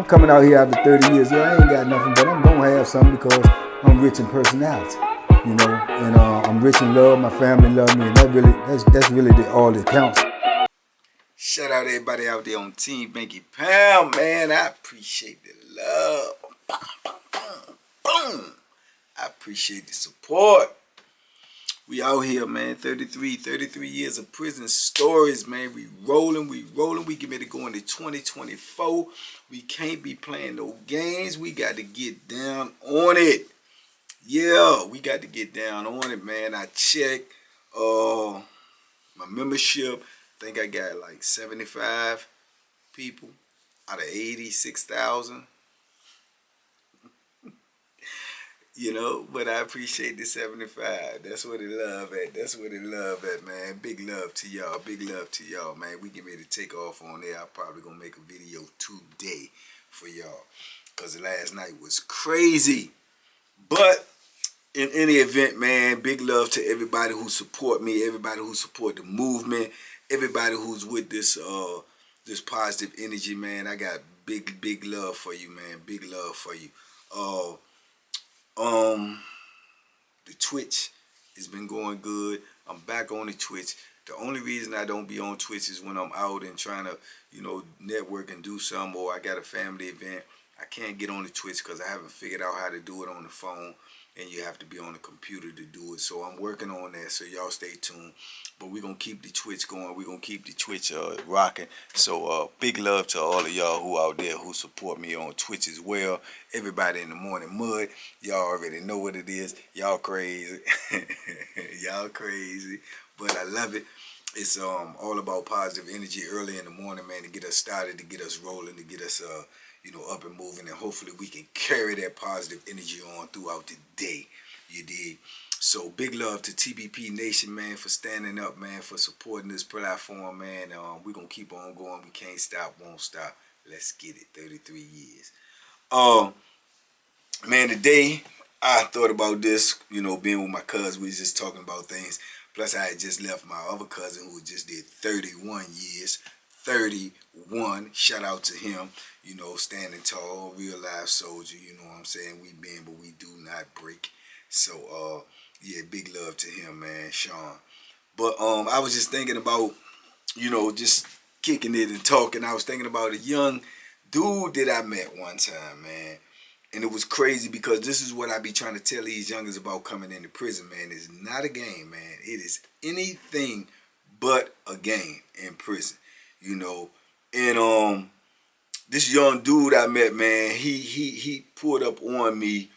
coming out here after 30 years. Yeah, I ain't got nothing, but I'm gonna have something because I'm rich in personality, you know, and I'm rich in love. My family love me, and that's really all that counts. Shout out everybody out there on Team Banky Pound, man. I appreciate the love. Boom, boom, boom, boom. I appreciate the support. We out here, man. 33 years of prison stories, man. We rolling. We get ready to go into 2024. We can't be playing no games. We got to get down on it. Yeah, we got to get down on it, man. I checked my membership. I think I got like 75 people out of 86,000. You know, but I appreciate the 75. That's what it love at. That's what it love at, man. Big love to y'all. Big love to y'all, man. We get ready to take off on there. I'm probably going to make a video today for y'all because last night was crazy. But in any event, man, big love to everybody who support me, everybody who support the movement, everybody who's with this this positive energy, man. I got big love for you, man. Big love for you. The Twitch has been going good. I'm back on the Twitch. The only reason I don't be on Twitch is when I'm out and trying to, you know, network and do something, or I got a family event. I can't get on the Twitch because I haven't figured out how to do it on the phone, and you have to be on the computer to do it. So I'm working on that, so y'all stay tuned. But we're going to keep the Twitch going. We're going to keep the Twitch rocking. So big love to all of y'all who out there who support me on Twitch as well. Everybody in the morning mud. Y'all already know what it is. Y'all crazy. Y'all crazy. But I love it. It's all about positive energy early in the morning, man, to get us started, to get us rolling, to get us you know, up and moving, and hopefully we can carry that positive energy on throughout the day. You dig? So big love to TBP Nation, man, for standing up, man, for supporting this platform, man. We're going to keep on going. We can't stop, won't stop. Let's get it. 33 years. Man, today I thought about this, you know, being with my cousin. We was just talking about things. Plus, I had just left my other cousin who just did 31 years. 31. Shout out to him. You know, standing tall, real life soldier. You know what I'm saying? We bend, but we do not break. So, yeah, big love to him, man, Sean. But I was just thinking about, you know, just kicking it and talking. I was thinking about a young dude that I met one time, man. And it was crazy because this is what I be trying to tell these youngers about coming into prison, man. It's not a game, man. It is anything but a game in prison, you know. And this young dude I met, man, he pulled up on me,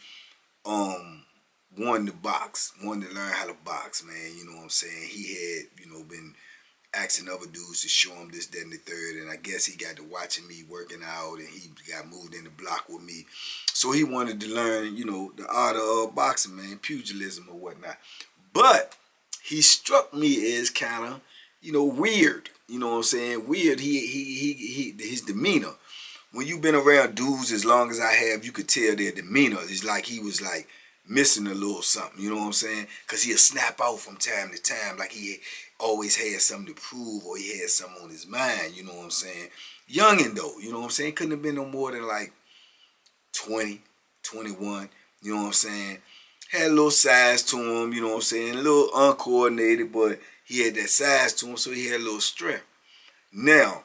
wanted to box, wanted to learn how to box, man. You know what I'm saying? He had, you know, been asking other dudes to show him this, that, and the third, and I guess he got to watching me working out, and he got moved in the block with me. So he wanted to learn, you know, the art of boxing, man, pugilism or whatnot. But he struck me as kind of, you know, weird. You know what I'm saying? Weird. His demeanor. When you've been around dudes as long as I have, you could tell their demeanor. It's like he was like missing a little something, you know what I'm saying? Because he'll snap out from time to time like he always had something to prove, or he had something on his mind, you know what I'm saying? Youngin' though, you know what I'm saying? Couldn't have been no more than like 20, 21, you know what I'm saying? Had a little size to him, you know what I'm saying? A little uncoordinated, but he had that size to him, so he had a little strength. Now,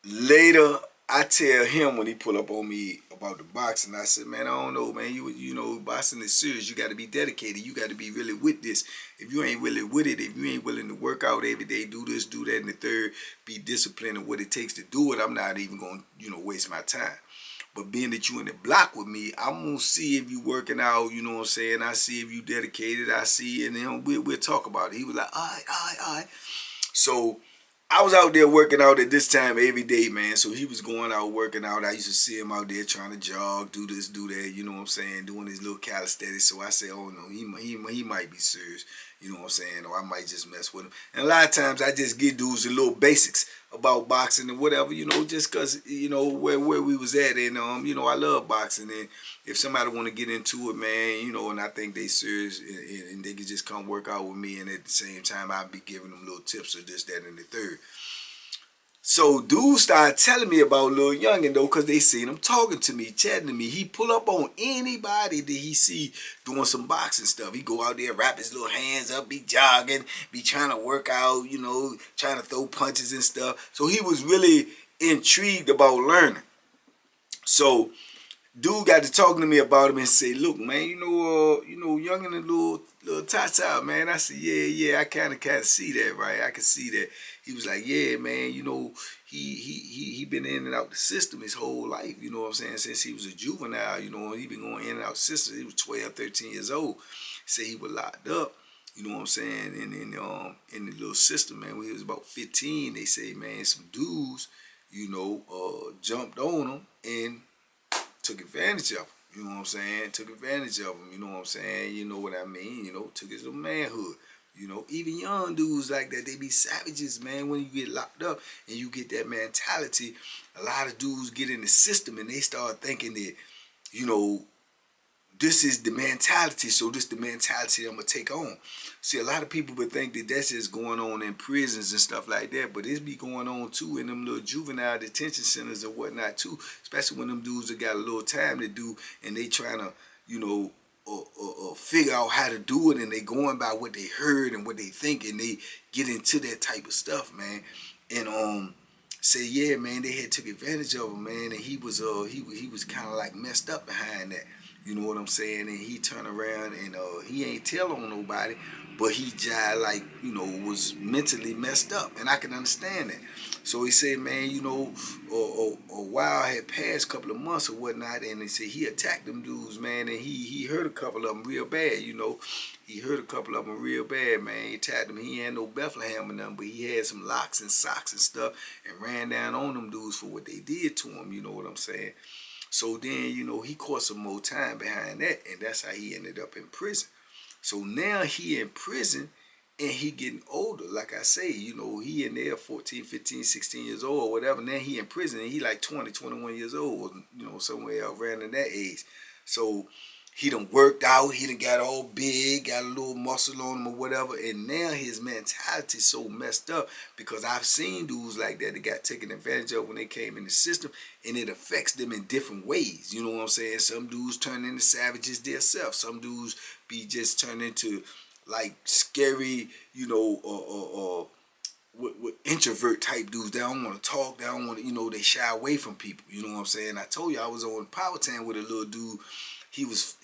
later, I tell him when he pull up on me about the boxing, I said, man, I don't know, man. You know, boxing is serious. You got to be dedicated. You got to be really with this. If you ain't really with it, if you ain't willing to work out every day, do this, do that, and the third, be disciplined in what it takes to do it, I'm not even going to, you know, waste my time. But being that you in the block with me, I'm going to see if you working out, you know what I'm saying? I see if you dedicated. I see, and then we'll talk about it. He was like, all right. So I was out there working out at this time every day, man. So he was going out working out. I used to see him out there trying to jog, do this, do that, you know what I'm saying, doing his little calisthenics. So I said, oh no, he might be serious, you know what I'm saying, or I might just mess with him. And a lot of times I just give dudes the little basics about boxing and whatever, you know, just because, you know, where we was at. And, you know, I love boxing. And if somebody want to get into it, man, you know, and I think they serious and they can just come work out with me. And at the same time, I'll be giving them little tips of this, that, and the third. So dudes started telling me about Lil Youngin though, cause they seen him talking to me, chatting to me. He pull up on anybody that he see doing some boxing stuff. He go out there, wrap his little hands up, be jogging, be trying to work out, you know, trying to throw punches and stuff. So he was really intrigued about learning. So dude got to talking to me about him and say, look, man, Youngin and little Tata, man. I said, yeah, I kind of see that, right? I can see that. He was like, yeah, man, he been in and out the system his whole life, you know what I'm saying? Since he was a juvenile, he been going in and out the system. He was 12, 13 years old. Say he was locked up, you know what I'm saying, in the little system, man. When he was about 15, they say, man, some dudes, jumped on him and took advantage of him. You know what I'm saying? Took advantage of him. You know what I'm saying? You know what I mean? Took his little manhood. Even young dudes like that, they be savages, man. When you get locked up and you get that mentality, a lot of dudes get in the system and they start thinking that, this is the mentality, so this is the mentality I'm going to take on. See, a lot of people would think that that's just going on in prisons and stuff like that, but it's be going on too in them little juvenile detention centers and whatnot too, especially when them dudes have got a little time to do and they trying to, figure out how to do it, and they going by what they heard and what they think, and they get into that type of stuff, man. And say, yeah, man, they had took advantage of him, man, and he was kind of like messed up behind that. You know what I'm saying? And he turned around and he ain't tell on nobody, but he just like, was mentally messed up. And I can understand that. So he said, man, a while had passed, a couple of months or whatnot, and he said he attacked them dudes, man, and he hurt a couple of them real bad, He hurt a couple of them real bad, man. He attacked them. He had no Bethlehem in them, but he had some locks and socks and stuff and ran down on them dudes for what they did to him, you know what I'm saying? So then, he caught some more time behind that, and that's how he ended up in prison. So now he in prison, and he getting older. Like I say, he in there 14, 15, 16 years old or whatever. Now he in prison, and he like 20, 21 years old, somewhere around in that age. So he done worked out, he done got all big, got a little muscle on him or whatever, and now his mentality is so messed up because I've seen dudes like that got taken advantage of when they came in the system, and it affects them in different ways. You know what I'm saying? Some dudes turn into savages themselves. Some dudes be just turned into like scary, with introvert type dudes. They don't want to talk. They don't want to, they shy away from people. You know what I'm saying? I told you I was on Power Town with a little dude. He was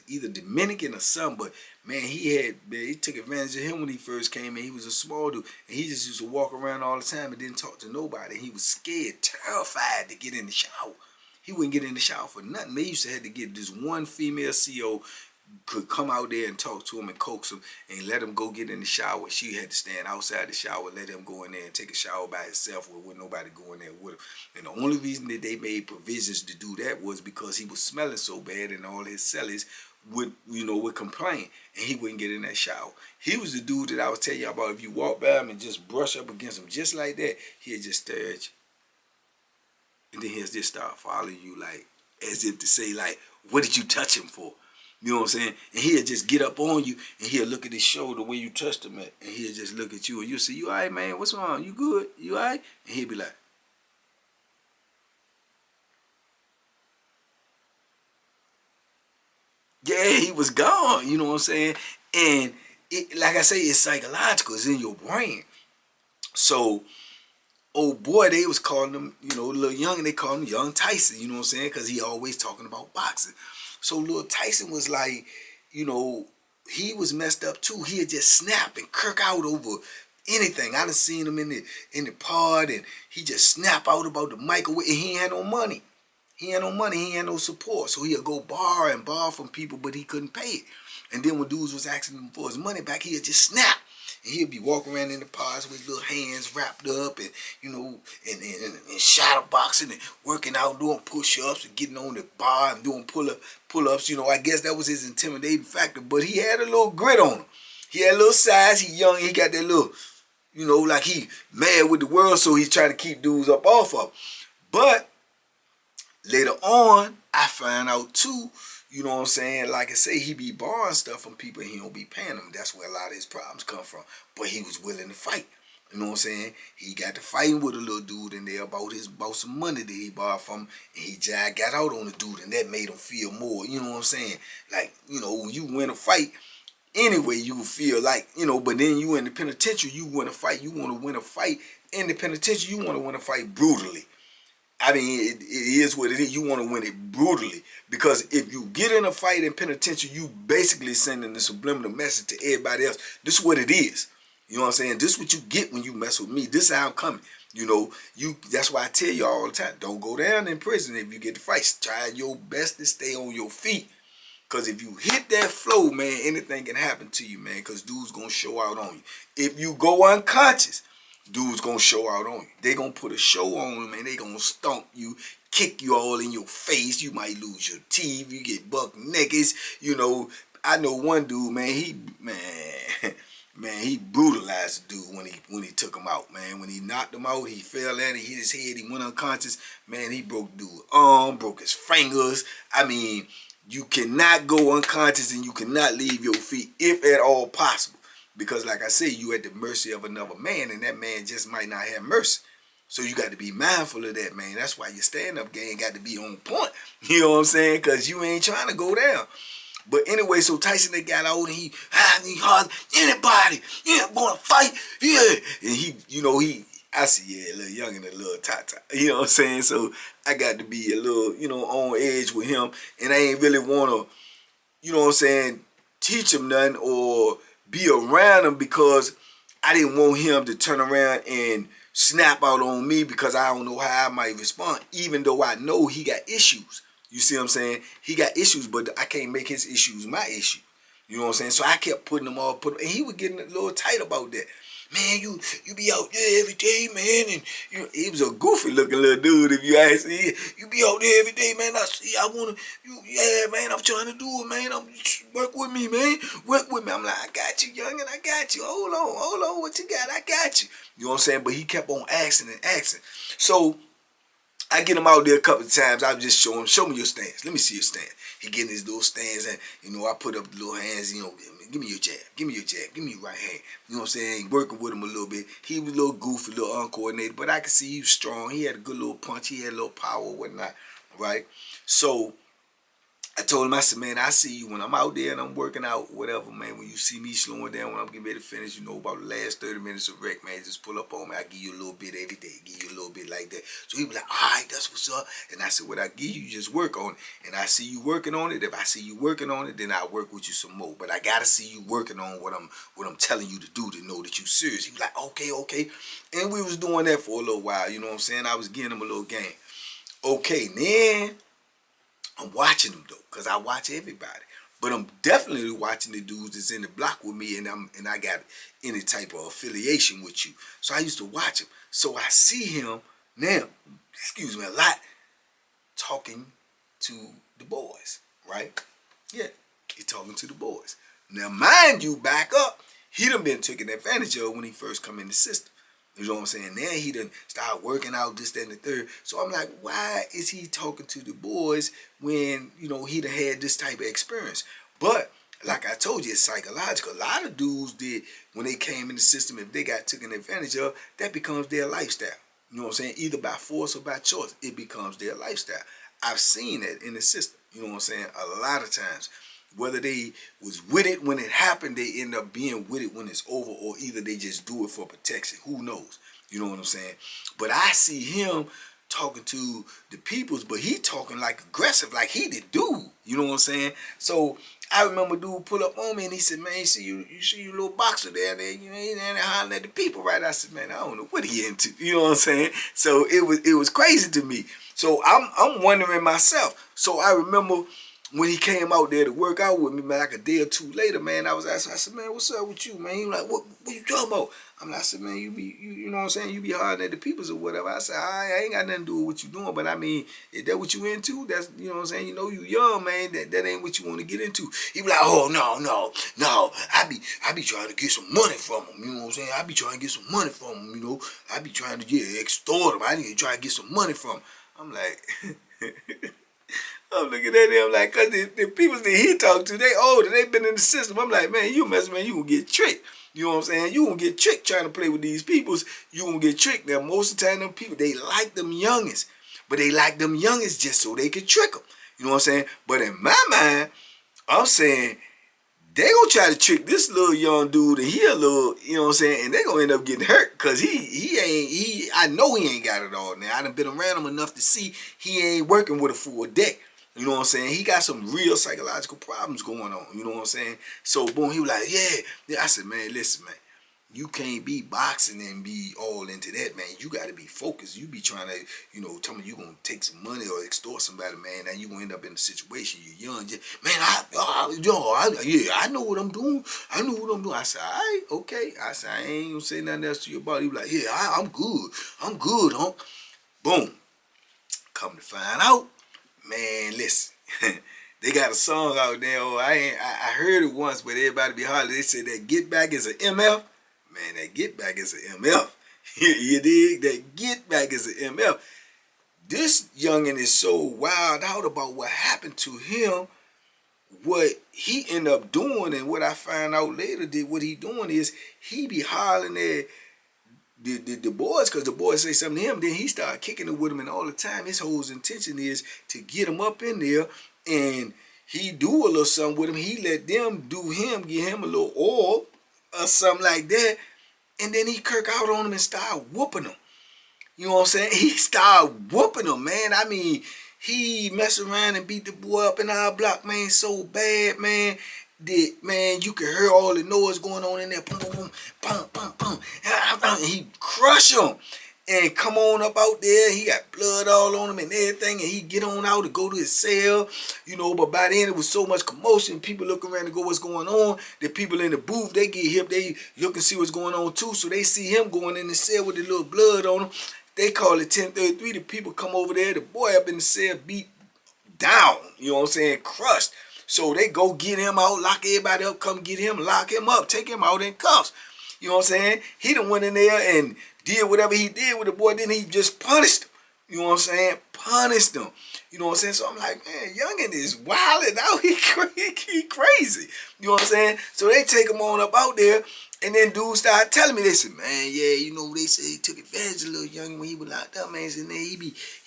either Dominican or something, but man, he took advantage of him when he first came in. He was a small dude, and he just used to walk around all the time and didn't talk to nobody. He was scared, terrified to get in the shower. He wouldn't get in the shower for nothing. They used to have to get this one female CO could come out there and talk to him and coax him and let him go get in the shower. She had to stand outside the shower, let him go in there and take a shower by himself with nobody going there with him. And the only reason that they made provisions to do that was because he was smelling so bad and all his cellies would complain, and he wouldn't get in that shower. He was the dude that I was telling you about. If you walk by him and just brush up against him just like that, he'd just stare at you. And then he'll just start following you like as if to say like, what did you touch him for? You know what I'm saying? And he'll just get up on you and he'll look at his shoulder where you touched him at. And he'll just look at you and you'll say, you all right, man? What's wrong? You good? You all right? And he'll be like, yeah, he was gone. You know what I'm saying? And like I say, it's psychological. It's in your brain. So, oh boy, they was calling him, little young, and they called him Young Tyson. You know what I'm saying? Because he always talking about boxing. So little Tyson was like, he was messed up too. He'd just snap and kirk out over anything. I done seen him in the pod, and he just snap out about the microwave, and he ain't had no money. He ain't no money, he ain't no support. So he'd go borrow from people, but he couldn't pay it. And then when dudes was asking him for his money back, he'd just snap. And he'd be walking around in the pods with his little hands wrapped up and, and shadow boxing and working out, doing push-ups and getting on the bar and doing pull-ups. I guess that was his intimidating factor. But he had a little grit on him. He had a little size. He young. He got that little, like he mad with the world, so he's trying to keep dudes up off of him. But later on, I found out too, you know what I'm saying? Like I say, he be borrowing stuff from people and he don't be paying them. That's where a lot of his problems come from. But he was willing to fight. You know what I'm saying? He got to fighting with a little dude in there about some money that he borrowed from him, and he just got out on the dude, and that made him feel more. You know what I'm saying? Like, you know, when you win a fight, anyway, you feel like, you know, but then you in the penitentiary, you win a fight, you want to win a fight in the penitentiary, you want to win a fight brutally. I mean, it is what it is. You want to win it brutally, because if you get in a fight in penitentiary, you basically sending the subliminal message to everybody else. This is what it is. You know what I'm saying? This is what you get when you mess with me. This is how I'm coming. You know, that's why I tell you all the time, don't go down in prison if you get the fight. Try your best to stay on your feet. Because if you hit that flow, man, anything can happen to you, man, because dude's going to show out on you. If you go unconscious, dude's going to show out on you. They going to put a show on you, man. They going to stomp you, kick you all in your face. You might lose your teeth. You get buck naked. You know, I know one dude, man, he brutalized the dude when he took him out, man. When he knocked him out, he fell at it, he hit his head, he went unconscious. Man, he broke the dude's arm, broke his fingers. I mean, you cannot go unconscious and you cannot leave your feet, if at all possible. Because like I say, you at the mercy of another man, and that man just might not have mercy. So you got to be mindful of that, man. That's why your stand-up game got to be on point. You know what I'm saying? Because you ain't trying to go down. But anyway, so Tyson, they got out, and he hard anybody, yeah, going to fight, yeah. And I see, yeah, a little young and a little tata. You know what I'm saying? So I got to be a little, you know, on edge with him. And I ain't really want to, you know what I'm saying, teach him nothing or be around him, because I didn't want him to turn around and snap out on me, because I don't know how I might respond, even though I know he got issues. You see what I'm saying? He got issues, but I can't make his issues my issue. You know what I'm saying? So I kept putting him all, and he was getting a little tight about that. Man, you be out there every day, man, and he was a goofy looking little dude, if you ask me. You be out there every day, man. Yeah, man, I'm trying to do it, man. Work with me, man. Work with me. I'm like, I got you, youngin', I got you. Hold on, what you got? I got you. You know what I'm saying? But he kept on asking and asking. So I get him out there a couple of times. I just show him, show me your stance. Let me see your stance. He getting his little stance, and, you know, I put up the little hands, you know, give me your jab, give me your jab, give me your right hand. You know what I'm saying? Working with him a little bit. He was a little goofy, a little uncoordinated, but I could see he was strong. He had a good little punch. He had a little power, whatnot, right? So I told him, I said, man, I see you when I'm out there and I'm working out, whatever, man. When you see me slowing down, when I'm getting ready to finish, you know, about the last 30 minutes of rec, man, just pull up on me. I give you a little bit every day, give you a little bit like that. So he was like, all right, that's what's up. And I said, what I give you, just work on it. And I see you working on it. If I see you working on it, then I'll work with you some more. But I got to see you working on what I'm telling you to do, to know that you serious. He was like, okay. And we was doing that for a little while, you know what I'm saying? I was giving him a little game. Okay, then I'm watching them though, because I watch everybody. But I'm definitely watching the dudes that's in the block with me, and I got any type of affiliation with you. So I used to watch him. So I see him now, a lot, talking to the boys, right? Yeah, he talking to the boys. Now, mind you, back up, he done been taken advantage of when he first come in the system. You know what I'm saying? Now he done started working out, this, that, and the third. So I'm like, why is he talking to the boys when, you know, he done had this type of experience? But like I told you, it's psychological. A lot of dudes did, when they came in the system, if they got taken advantage of, that becomes their lifestyle. You know what I'm saying? Either by force or by choice, it becomes their lifestyle. I've seen that in the system. You know what I'm saying? A lot of times. Whether they was with it when it happened, they end up being with it when it's over, or either they just do it for protection. Who knows? You know what I'm saying? But I see him talking to the peoples, but he talking like aggressive, like he the dude. You know what I'm saying? So I remember dude pull up on me and he said, man, you see you little boxer there, you know, he there hollering at the people, right? I said, man, I don't know what he into. You know what I'm saying? So it was crazy to me. So I'm wondering myself. So I remember when he came out there to work out with me, man, like a day or two later, man, I was asking, I said, man, what's up with you, man? He was like, what you talking about? I said, man, you know what I'm saying? You be hard at the peoples or whatever. I said, I ain't got nothing to do with what you doing, but I mean, is that what you into? That's, you know what I'm saying? You know, you young, man. That ain't what you want to get into. He be like, oh, no. I be trying to get some money from him. You know what I'm saying? I be trying to get some money from him, you know. I be trying to extort him. I need to try to get some money from him. I'm like, I'm looking at him like, cause the people that he talked to, they older, they been in the system. I'm like, man, you mess, man, you gonna get tricked. You know what I'm saying? You gonna get tricked trying to play with these peoples. You gonna get tricked. Now, most of the time, them people, they like them youngest. But they like them youngest just so they can trick them. You know what I'm saying? But in my mind, I'm saying, they gonna try to trick this little young dude and he a little, you know what I'm saying, and they gonna end up getting hurt because I know he ain't got it all now. I done been around him enough to see he ain't working with a full deck. You know what I'm saying? He got some real psychological problems going on. You know what I'm saying? So boom, he was like, yeah. I said, man, listen, man. You can't be boxing and be all into that, man. You got to be focused. You be trying to, you know, tell me you going to take some money or extort somebody, man. Now you going to end up in a situation. You're young. Man, I know what I'm doing. I know what I'm doing. I said, all right, okay. I said, I ain't going to say nothing else to your body. He was like, yeah, I'm good. I'm good, huh? Boom. Come to find out, man, listen. They got a song out there. Oh, I heard it once, but everybody be hollering. They said that Get Back is an MF. Man, that Get Back is an MF. You dig? That Get Back is an MF. This youngin' is so wild out about what happened to him, what he ended up doing, and what I find out later that what he doing is he be hollering at the boys, because the boys say something to him, then he start kicking it with him, and all the time his whole intention is to get him up in there, and he do a little something with him. He let them do him, give him a little oil or something like that, and then he kirk out on him and start whooping him. You know what I'm saying? He started whooping him, man. I mean, he messed around and beat the boy up in our block, man, so bad, man, that, man, you could hear all the noise going on in there. Boom, boom, boom, boom, boom, boom. And he crushed him and come on up out there. He got blood all on him and everything, and he get on out to go to his cell, you know. But by then it was so much commotion, people look around and go, what's going on? The people in the booth, they get hip, they look and see what's going on too, so they see him going in the cell with the little blood on him. They call it 1033. The people come over there, the boy up in the cell beat down, you know what I'm saying, crushed. So they go get him out, lock everybody up, come get him, lock him up, take him out in cuffs. You know what I'm saying? He done went in there and did whatever he did with the boy, then he just punished him. You know what I'm saying? Punished him. You know what I'm saying? So I'm like, man, youngin' is wilding out. He crazy. You know what I'm saying? So they take him on up out there, and then dudes start telling me, listen, man, yeah, you know, they say he took advantage of a little youngin' when he was locked up, man. And then he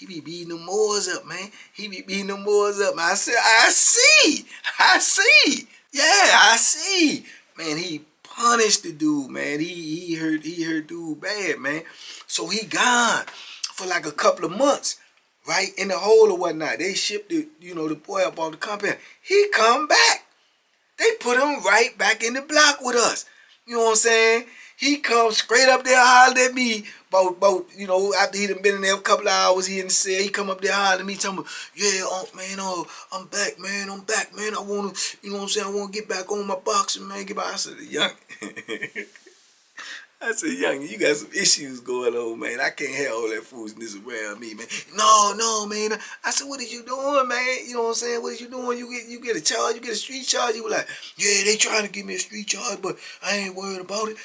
be beating them boys up, man. He be beating them boys up. Man, I said, I see. Yeah, I see. Man, he punished the dude, man. He hurt dude bad, man. So he gone for like a couple of months, right, in the hole or whatnot. They shipped the, you know, the boy up off the compound. He come back. They put him right back in the block with us. You know what I'm saying? He comes straight up there hollering at me about, you know, after he done been in there a couple of hours, he in the cell, he come up there hollering at me, telling me, yeah, man, I'm back, man, I want to, you know what I'm saying, I want to get back on my boxing, man, get back. I said, young, you got some issues going on, man. I can't have all that foolishness around me, man. No, man. I said, what is you doing, man? You know what I'm saying? What is you doing? You get a charge, you get a street charge. You were like, yeah, they trying to give me a street charge, but I ain't worried about it.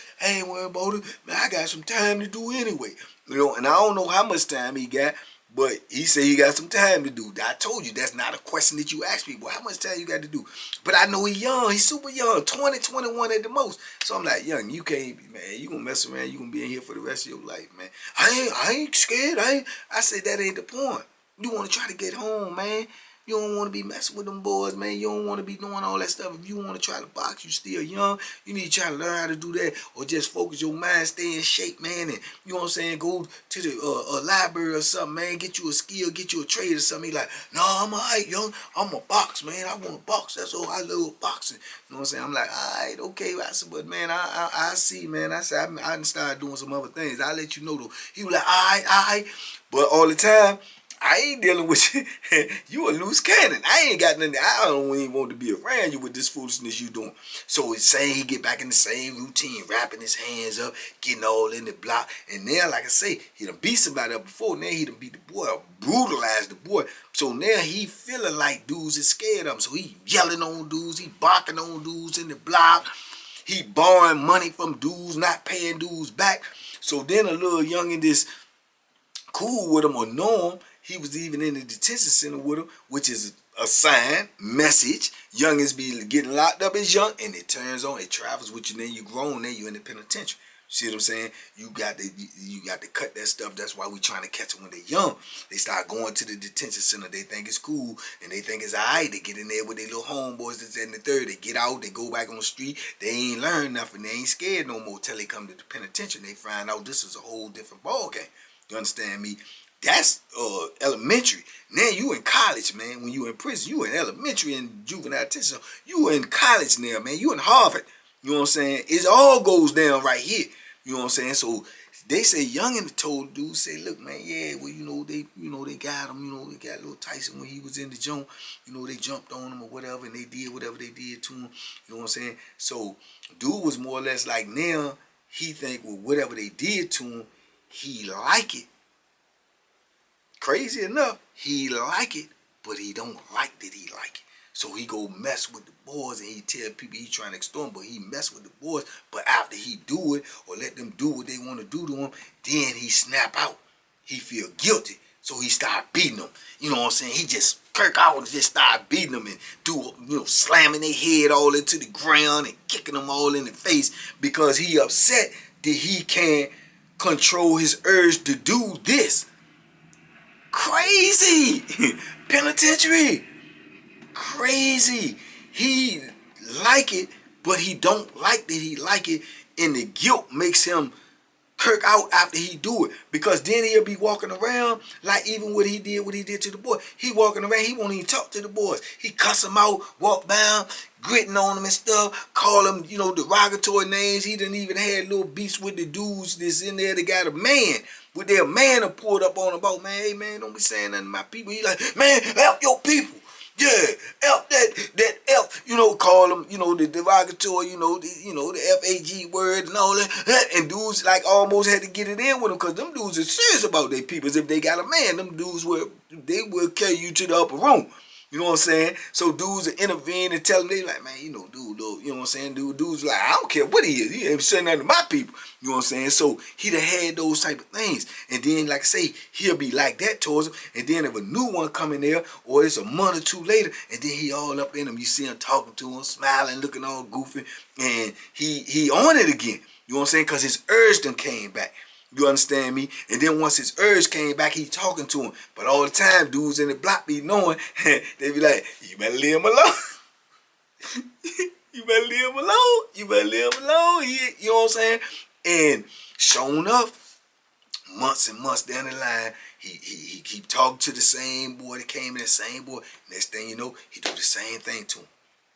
Man, I got some time to do anyway. You know, and I don't know how much time he got, but he said he got some time to do. I told you, that's not a question that you ask people. How much time you got to do? But I know he's young. He's super young. 20, 21 at the most. So I'm like, young, you can't be, man. You going to mess around. You going to be in here for the rest of your life, man. I ain't scared. I said that ain't the point. You want to try to get home, man. You don't want to be messing with them boys, man. You don't want to be doing all that stuff. If you want to try to box, you still young. You need to try to learn how to do that, or just focus your mind, stay in shape, man. And you know what I'm saying? Go to the library or something, man. Get you a skill, get you a trade or something. He like, no, I'm all right, young. I'm a box, man. I want to box. That's all. I love boxing. You know what I'm saying? I'm like, all right, okay. I said, but man, I see, man. I said, I done started doing some other things. I'll let you know though. He was like, all right. But all the time, I ain't dealing with you. You a loose cannon. I ain't got nothing. I don't even want to be around you with this foolishness you doing. So it's saying he get back in the same routine, wrapping his hands up, getting all in the block. And now, like I say, he done beat somebody up before. Now he done beat the boy up, brutalized the boy. So now he feeling like dudes is scared of him. So he yelling on dudes, he barking on dudes in the block. He borrowing money from dudes, not paying dudes back. So then a little youngin' this cool with him or know him. He was even in the detention center with him, which is a sign, message. Youngins be getting locked up as young, and it turns on. It travels with you. Then you grown. Then you in the penitentiary. See what I'm saying? You got to cut that stuff. That's why we trying to catch them when they're young. They start going to the detention center. They think it's cool and they think it's alright. They get in there with their little homeboys. This and the third. They get out. They go back on the street. They ain't learn nothing. They ain't scared no more till they come to the penitentiary. They find out this is a whole different ball game. You understand me? That's elementary. Now you in college, man. When you in prison, you in elementary and juvenile detention. You in college now, man. You in Harvard. You know what I'm saying? It all goes down right here. You know what I'm saying? So they say Youngin told dude, say, look, man, yeah, well, they got him, they got little Tyson when he was in the joint, they jumped on him or whatever, and they did whatever they did to him. You know what I'm saying? So dude was more or less like, now he think, well, whatever they did to him, he like it. Crazy enough, he like it, but he don't like that he like it. So he go mess with the boys and he tell people he trying to extort them, but he mess with the boys. But after he do it or let them do what they want to do to him, then he snap out. He feel guilty. So he start beating them. You know what I'm saying? He just kirk out and just start beating them and slamming their head all into the ground and kicking them all in the face because he upset that he can't control his urge to do this. Crazy. Penitentiary. Crazy. He like it, but he don't like that he like it, and the guilt makes him kirk out after he do it, because then he'll be walking around like even what he did to the boy. He walking around, he won't even talk to the boys. He cuss them out, walk down, gritting on them and stuff, call them, derogatory names. He done even had little beefs with the dudes that's in there that got a man. With their man have pulled up on him about, man, hey man, don't be saying nothing to my people. He like, man, help your people. Yeah, help that, call them, the derogatory, the FAG word and all that. And dudes like almost had to get it in with them because them dudes are serious about their peoples. If they got a man, them dudes will carry you to the upper room. You know what I'm saying? So dudes will intervene and tell them, they like, man, dude, though, you know what I'm saying? Dude's like, I don't care what he is. He ain't saying nothing to my people. You know what I'm saying? So he done had those type of things. And then, like I say, he'll be like that towards him. And then if a new one come in there, or it's a month or two later, and then he all up in him, you see him talking to him, smiling, looking all goofy, and he on it again. You know what I'm saying? Because his urge done came back. You understand me? And then once his urge came back, he talking to him. But all the time, dudes in the block be knowing, they be like, you better leave him alone. You better leave him alone. You better leave him alone. You know what I'm saying? And sure enough, months and months down the line, he keep talking to the same boy that came in, the same boy. Next thing you know, he do the same thing to him.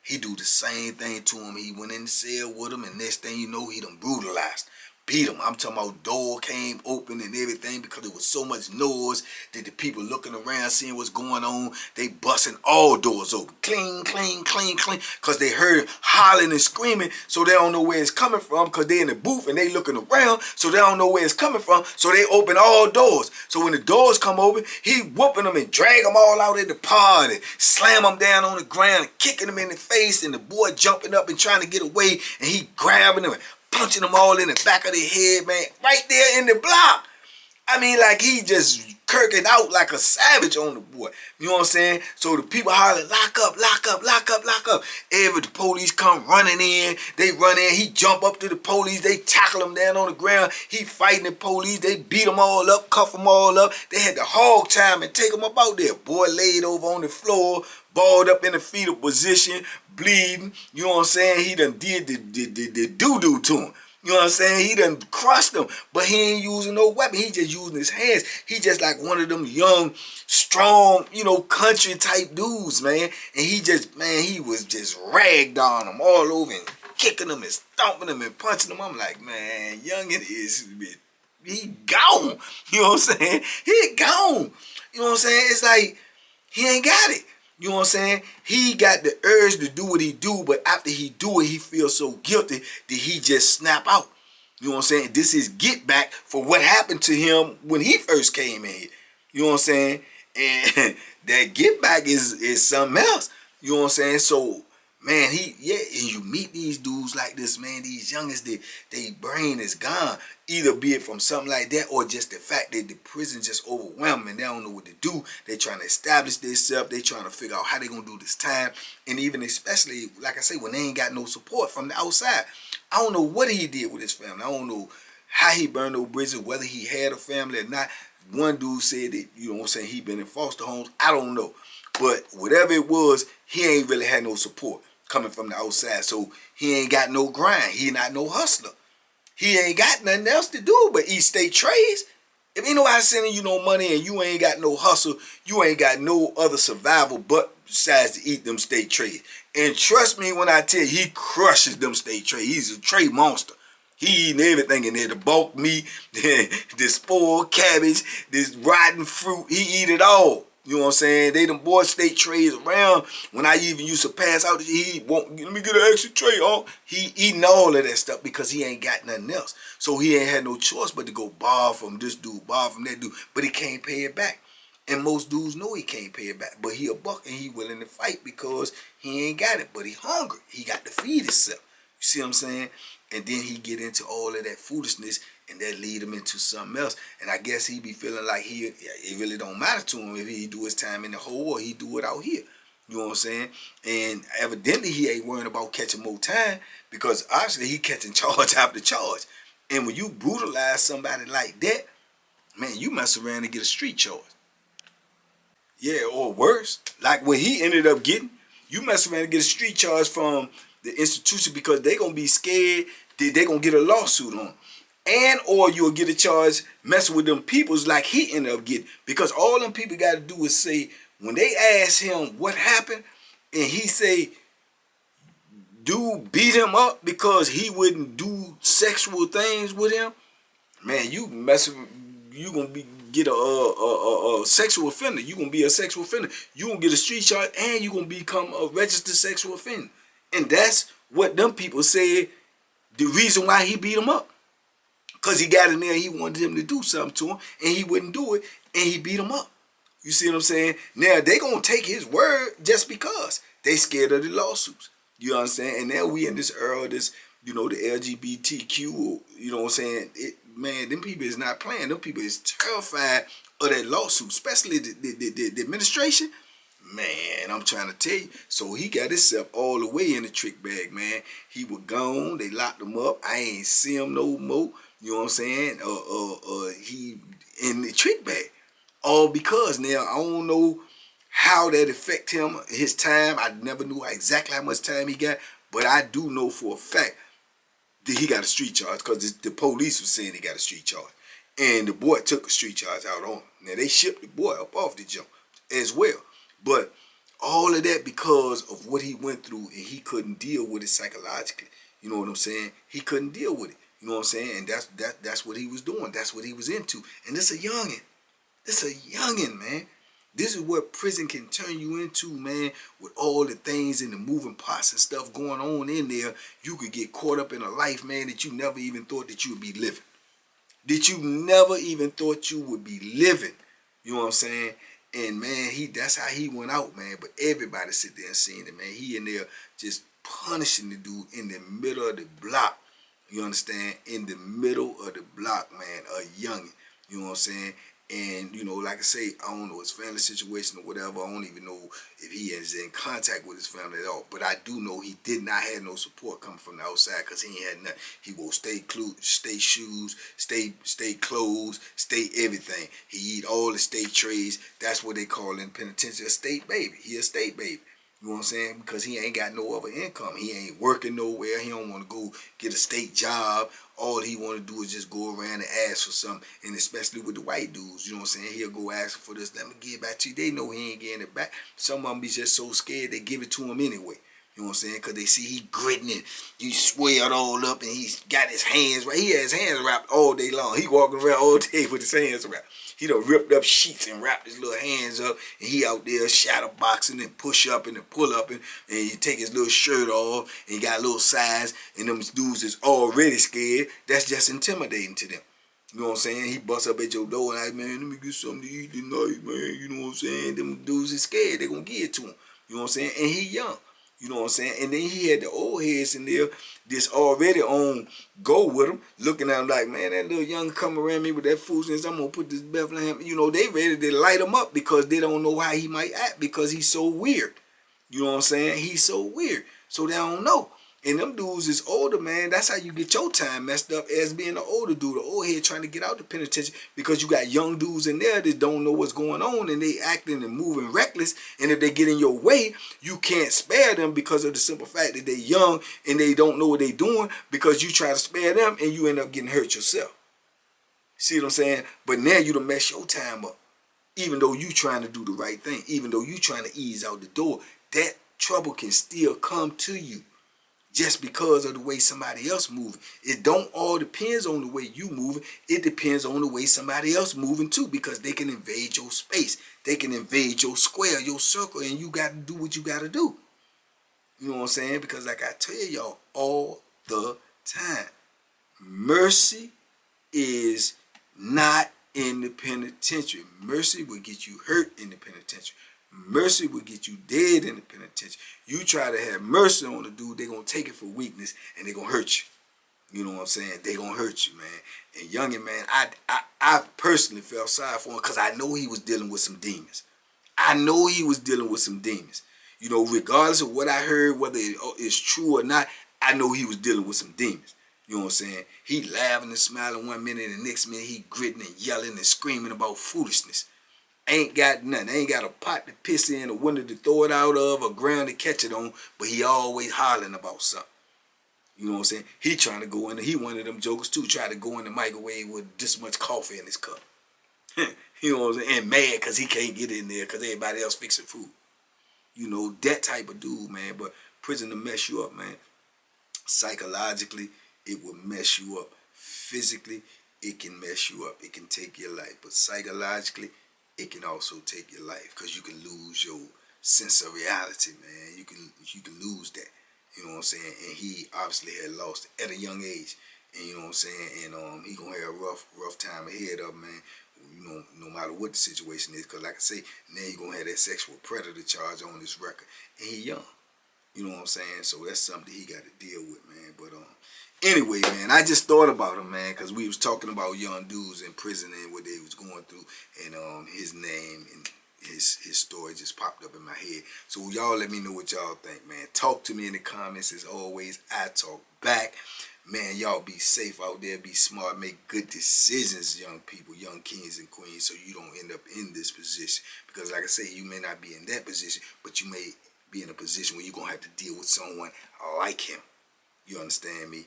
He do the same thing to him. He went in the cell with him, and next thing you know, he done brutalized. Beat him. I'm talking about door came open and everything because there was so much noise that the people looking around seeing what's going on, they busting all doors open. Cling, cling, cling, cling. Because they heard hollering and screaming, so they don't know where it's coming from because they in the booth and they looking around, so they don't know where it's coming from, so they open all doors. So when the doors come open, he whooping them and drag them all out in the pod and slam them down on the ground and kicking them in the face, and the boy jumping up and trying to get away, and he grabbing them and punching them all in the back of their head, man, right there in the block. I mean, like he just kirking out like a savage on the boy. You know what I'm saying? So the people hollering, lock up, lock up, lock up, lock up. Every the police come running in, they run in, he jump up to the police, they tackle him down on the ground, he fighting the police, they beat them all up, cuff them all up. They had to hog time and take him up out there. Boy laid over on the floor, balled up in the fetal position, bleeding. You know what I'm saying? He done did the doo-doo to him. You know what I'm saying? He done crushed him, but he ain't using no weapon. He just using his hands. He just like one of them young, strong, country type dudes, man. And he was just ragged on him all over and kicking him and stomping him and punching him. I'm like, man, youngin he gone. You know what I'm saying? He gone. You know what I'm saying? It's like he ain't got it. You know what I'm saying? He got the urge to do what he do, but after he do it, he feels so guilty that he just snap out. You know what I'm saying? This is get back for what happened to him when he first came in here. You know what I'm saying? And that get back is something else. You know what I'm saying? So Man, and you meet these dudes like this, man, these youngest, they brain is gone. Either be it from something like that or just the fact that the prison just overwhelming. They don't know what to do. They trying to establish themselves. They trying to figure out how they going to do this time. And even especially, like I say, when they ain't got no support from the outside. I don't know what he did with his family. I don't know how he burned those bridges, whether he had a family or not. One dude said that, you know what I'm saying, he been in foster homes. I don't know. But whatever it was, he ain't really had no support coming from the outside. So he ain't got no grind. He not no hustler. He ain't got nothing else to do but eat state trades. If ain't nobody sending you no money and you ain't got no hustle, you ain't got no other survival but besides to eat them state trades. And trust me when I tell you, he crushes them state trades. He's a trade monster. He eating everything in there, the bulk meat, the spoiled cabbage, this rotten fruit. He eat it all. You know what I'm saying? They done bought state trays around. When I even used to pass out, he won't, let me get an extra tray on. He eating all of that stuff because he ain't got nothing else. So he ain't had no choice but to go borrow from this dude, borrow from that dude. But he can't pay it back. And most dudes know he can't pay it back. But he a buck and he willing to fight because he ain't got it. But he hungry. He got to feed himself. You see what I'm saying? And then he get into all of that foolishness and that lead him into something else. And I guess he be feeling like it really don't matter to him if he do his time in the hole or he do it out here. You know what I'm saying? And evidently he ain't worrying about catching more time because obviously he catching charge after charge. And when you brutalize somebody like that, man, you mess around and get a street charge. Yeah, or worse, like what he ended up getting, you mess around and get a street charge from the institution because they gonna be scared that they gonna get a lawsuit on. And or you'll get a charge messing with them peoples like he ended up getting. Because all them people gotta do is say, when they ask him what happened, and he say, dude beat him up because he wouldn't do sexual things with him, man, you gonna get a sexual offender. You gonna be a sexual offender. You gonna get a street charge and you gonna become a registered sexual offender. And that's what them people said the reason why he beat him up. Because he got in there, he wanted him to do something to him, and he wouldn't do it, and he beat him up. You see what I'm saying? Now, they going to take his word just because they scared of the lawsuits. You understand? And now we in this era, this, you know, the LGBTQ, you know what I'm saying? Man, them people is not playing. Them people is terrified of that lawsuit, especially the administration. Man, I'm trying to tell you. So he got himself all the way in the trick bag, man. He was gone. They locked him up. I ain't see him no more. You know what I'm saying? He in the trick bag. All because now I don't know how that affect him, his time. I never knew exactly how much time he got. But I do know for a fact that he got a street charge because the police was saying he got a street charge. And the boy took a street charge out on him. Now they shipped the boy up off the jump as well. But all of that because of what he went through and he couldn't deal with it psychologically. You know what I'm saying? He couldn't deal with it. You know what I'm saying? And that's what he was doing. That's what he was into. And this a youngin'. This a youngin', man. This is what prison can turn you into, man, with all the things and the moving parts and stuff going on in there. You could get caught up in a life, man, that you never even thought that you would be living. That you never even thought you would be living. You know what I'm saying? And, man, that's how he went out, man. But everybody sit there and seen it, man. He in there just punishing the dude in the middle of the block. You understand? In the middle of the block, man, a youngin'. You know what I'm saying? And, you know, like I say, I don't know his family situation or whatever. I don't even know if he is in contact with his family at all. But I do know he did not have no support coming from the outside because he ain't had nothing. He wore stay shoes, stay clothes, stay everything. He eat all the state trays. That's what they call in penitentiary a state baby. He a state baby. You know what I'm saying? Because he ain't got no other income. He ain't working nowhere. He don't want to go get a state job. All he want to do is just go around and ask for something. And especially with the white dudes, you know what I'm saying? He'll go ask for this. Let me give it back to you. They know he ain't getting it back. Some of them be just so scared they give it to him anyway. You know what I'm saying? Because they see he gritting it. He swelled all up and he's got his hands wrapped. He has his hands wrapped all day long. He walking around all day with his hands wrapped. He done ripped up sheets and wrapped his little hands up. And he out there shadow boxing and push up and pull up. And he take his little shirt off. And he got a little size. And them dudes is already scared. That's just intimidating to them. You know what I'm saying? He busts up at your door and like, man, let me get something to eat tonight, man. You know what I'm saying? Them dudes is scared. They gonna give it to him. You know what I'm saying? And he young. You know what I'm saying? And then he had the old heads in there that's already on go with him, looking at him like, man, that little young come around me with that foolishness, I'm going to put this Bethlehem. You know, they ready to light him up because they don't know how he might act because he's so weird. You know what I'm saying? He's so weird. So they don't know. And them dudes is older, man. That's how you get your time messed up as being the older dude, the old head trying to get out the penitentiary because you got young dudes in there that don't know what's going on and they acting and moving reckless. And if they get in your way, you can't spare them because of the simple fact that they're young and they don't know what they're doing because you try to spare them and you end up getting hurt yourself. See what I'm saying? But now you done mess your time up. Even though you trying to do the right thing, even though you trying to ease out the door, that trouble can still come to you. Just because of the way somebody else moving. It don't all depends on the way you moving. It depends on the way somebody else moving too, because they can invade your space. They can invade your square, your circle, and you got to do what you got to do. You know what I'm saying? Because like I tell y'all all the time, mercy is not in the penitentiary. Mercy will get you hurt in the penitentiary. Mercy will get you dead in the penitentiary. You try to have mercy on the dude, they're going to take it for weakness and they're going to hurt you. You know what I'm saying? They're going to hurt you, man. And youngin', man, I personally felt sorry for him because I know he was dealing with some demons. I know he was dealing with some demons. You know, regardless of what I heard, whether it's true or not, I know he was dealing with some demons. You know what I'm saying? He laughing and smiling one minute and the next minute he gritting and yelling and screaming about foolishness. Ain't got nothing. Ain't got a pot to piss in, a window to throw it out of, a ground to catch it on, but he always hollering about something. You know what I'm saying? He trying to go in, he one of them jokers too, try to go in the microwave with this much coffee in his cup. You know what I'm saying? And mad because he can't get in there because everybody else fixing food. You know, that type of dude, man. But prison will mess you up, man. Psychologically, it will mess you up. Physically, it can mess you up. It can take your life. But psychologically, it can also take your life because you can lose your sense of reality, man. You can lose that. You know what I'm saying? And he obviously had lost at a young age. And you know what I'm saying? And he gonna have a rough time ahead of him, man. You know, no matter what the situation is, because like I say, now you're gonna have that sexual predator charge on his record. And he young. You know what I'm saying? So that's something he got to deal with, man. But anyway, man, I just thought about him, man, because we was talking about young dudes in prison and what they was going through, and his name and his story just popped up in my head. So y'all let me know what y'all think, man. Talk to me in the comments as always. I talk back. Man, y'all be safe out there, be smart, make good decisions, young people, young kings and queens, so you don't end up in this position. Because like I say, you may not be in that position, but you may be in a position where you're going to have to deal with someone like him. You understand me?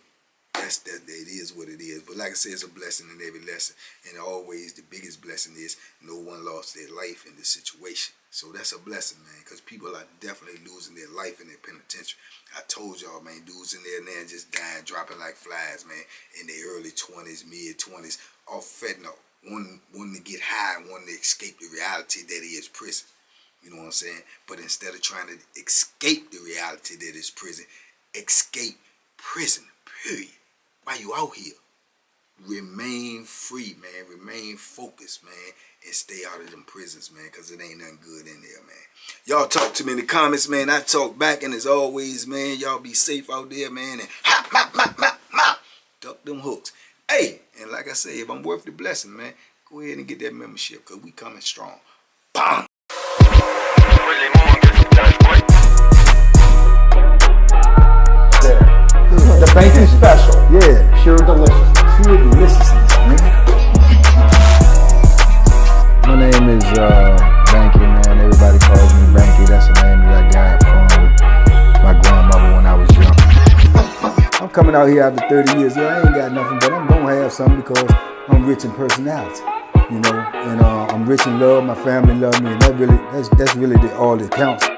It is what it is. But like I said, it's a blessing in every lesson. And always the biggest blessing is no one lost their life in this situation. So that's a blessing, man, because people are definitely losing their life in their penitentiary. I told y'all, man, dudes in there now just dying, dropping like flies, man, in their early 20s, mid-20s, off fentanyl, wanting to get high and wanting to escape the reality that is prison. You know what I'm saying? But instead of trying to escape the reality that is prison, escape prison, period. Why you out here? Remain free, man. Remain focused, man. And stay out of them prisons, man, because it ain't nothing good in there, man. Y'all talk to me in the comments, man. I talk back, and as always, man, y'all be safe out there, man. And duck them hooks. Hey, and like I say, if I'm worth the blessing, man, go ahead and get that membership, because we coming strong. Bang! The banking special. Yeah, pure delicious. Pure deliciousness, man. My name is Banky, man. Everybody calls me Banky. That's the name that I got from my grandmother when I was young. I'm coming out here after 30 years. Yeah, I ain't got nothing, but I'm gonna have something because I'm rich in personality, you know, and I'm rich in love. My family love me, and that's really all that counts.